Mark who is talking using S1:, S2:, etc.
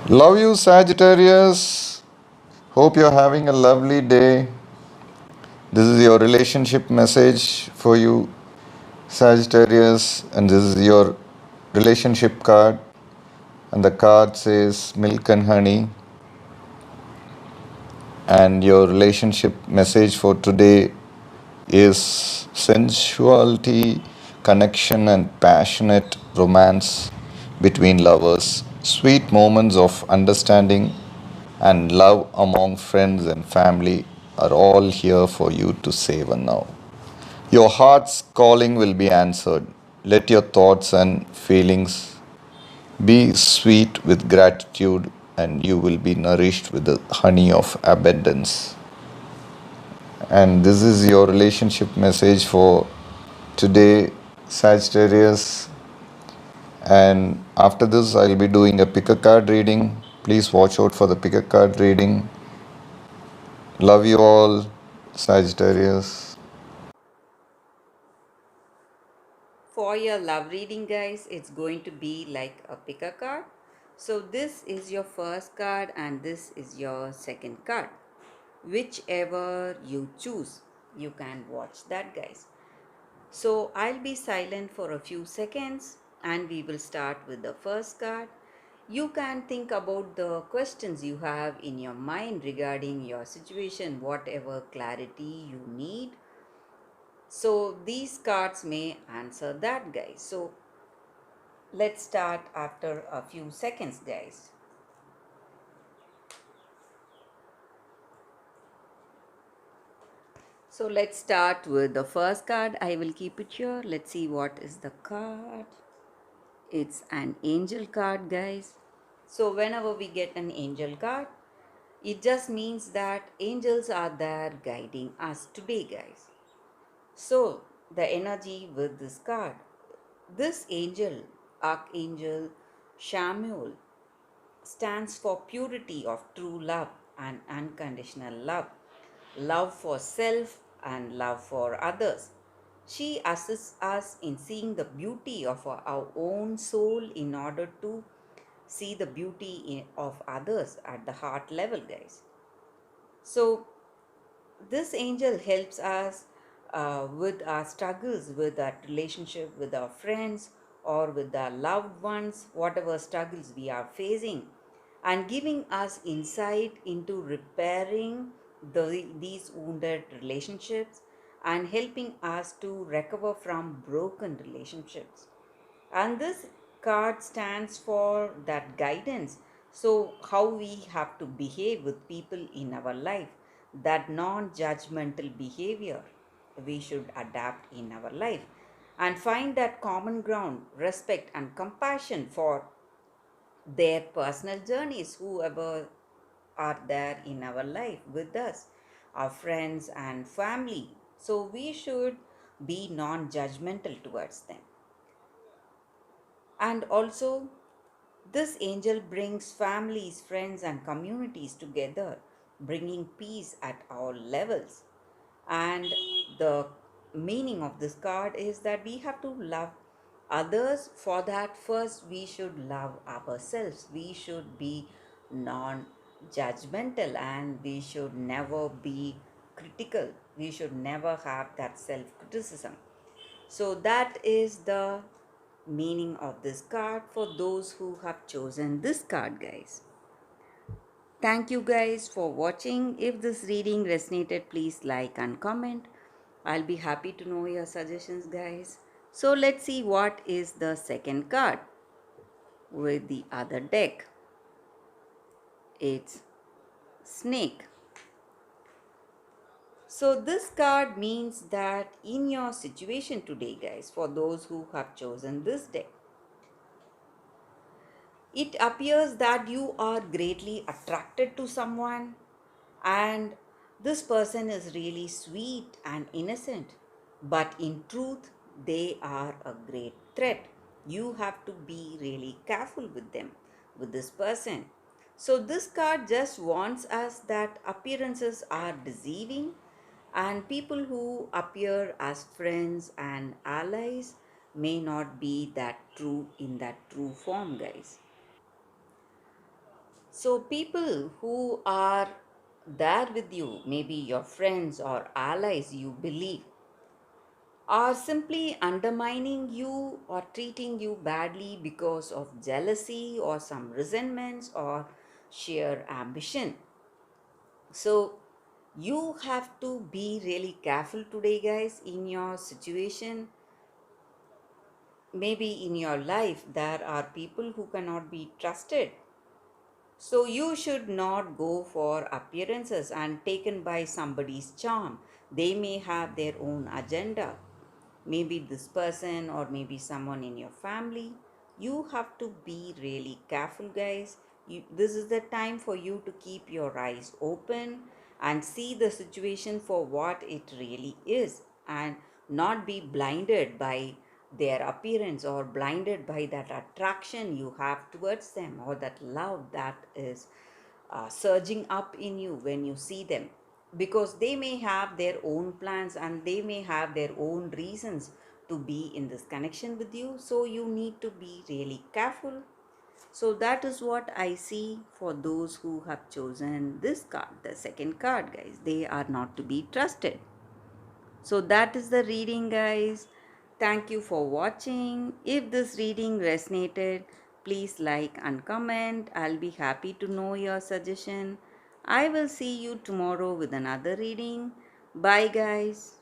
S1: Love you, Sagittarius. Hope you're having a lovely day. This is your relationship message for you, Sagittarius, and this is your relationship card. And the card says milk and honey. And your relationship message for today is sensuality, connection, and passionate romance between lovers. Sweet moments of understanding and love among friends and family are all here for you to savor now. Your heart's calling will be answered. Let your thoughts and feelings be sweet with gratitude, and you will be nourished with the honey of abundance. And this is your relationship message for today, Sagittarius. And after this, I'll be doing a pick a card reading. Please watch out for the pick a card reading. Love you all, Sagittarius.
S2: For your love reading, guys, it's going to be like a pick a card. So this is your first card and this is your second card. Whichever you choose, you can watch that, guys. So I'll be silent for a few seconds and we will start with the first card. You can think about the questions you have in your mind regarding your situation, whatever clarity you need. So these cards may answer that, guys. So let's start after a few seconds, guys. So let's start with the first card. I will keep it here. Let's see what is the card. It's an angel card, guys. So whenever we get an angel card, it just means that angels are there guiding us today, guys. So the energy with this card, this angel, Archangel Shamuel, stands for purity of true love and unconditional love, love for self and love for others. She assists us in seeing the beauty of our own soul in order to see the beauty of others at the heart level, guys. So, this angel helps us with our struggles, with our relationship with our friends or with our loved ones, whatever struggles we are facing, and giving us insight into repairing these wounded relationships and helping us to recover from broken relationships. And this card stands for that guidance. So, how we have to behave with people in our life, that non judgmental behavior we should adapt in our life and find that common ground, respect, and compassion for their personal journeys, whoever are there in our life with us, our friends and family. So, we should be non judgmental towards them. And also, this angel brings families, friends, and communities together, bringing peace at all levels. And the meaning of this card is that we have to love others. For that, first, we should love ourselves. We should be non judgmental and we should never be critical. We should never have that self criticism. So, that is the meaning of this card for those who have chosen this card, guys. Thank you guys for watching. If this reading resonated, please like and comment. I'll be happy to know your suggestions, guys. So let's see what is the second card with the other deck. It's Snake. So this card means that in your situation today, guys, for those who have chosen this deck, it appears that you are greatly attracted to someone and this person is really sweet and innocent, but in truth, they are a great threat. You have to be really careful with them, with this person. So, this card just warns us that appearances are deceiving, and people who appear as friends and allies may not be that true in that true form, guys. So, people who are there with you, maybe your friends or allies you believe, are simply undermining you or treating you badly because of jealousy or some resentments or sheer ambition. So, you have to be really careful today, guys, in your situation. Maybe in your life, there are people who cannot be trusted. So you should not go for appearances and taken by somebody's charm. They may have their own agenda. Maybe this person or maybe someone in your family. You have to be really careful, guys. This is the time for you to keep your eyes open and see the situation for what it really is, and not be blinded by their appearance or blinded by that attraction you have towards them or that love that is surging up in you when you see them, because they may have their own plans and they may have their own reasons to be in this connection with you. So you need to be really careful. So that is what I see for those who have chosen this card, the second card, guys. They are not to be trusted. So that is the reading, guys. Thank you for watching. If this reading resonated, please like and comment. I'll be happy to know your suggestion. I will see you tomorrow with another reading. Bye, guys.